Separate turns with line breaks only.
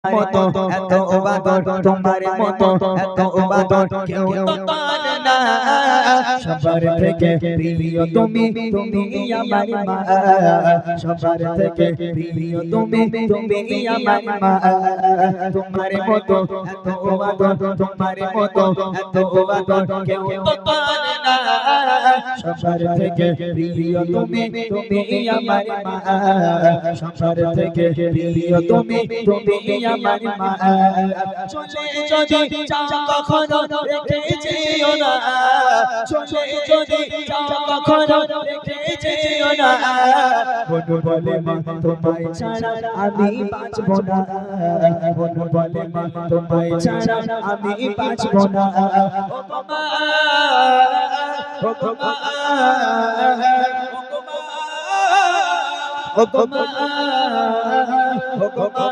মতো এত ওবাদত তোমার মতো এত ওবাদত কেউ তো পারে না সবার থেকে প্রিয় তুমি তুমি আমার মা সবার থেকে প্রিয় তুমি তুমি আমার মা তোমার মতো এত ওবাদত তোমার মতো এত ওবাদত কেউ তো পারে না সবার থেকে প্রিয় তুমি তুমি আমার মা সবার থেকে প্রিয় তুমি তুমি আমার মা চলে যদি যাও কখনো রেখে যেও না চলে যদি যাও কখনো রেখে যেও না বন্ধু বলে মা তোমায় ছাড়া আমি বাঁচব না বন্ধু বলে মা তোমায় ছাড়া আমি বাঁচব না ও গো মা ও গো মা ও গো মা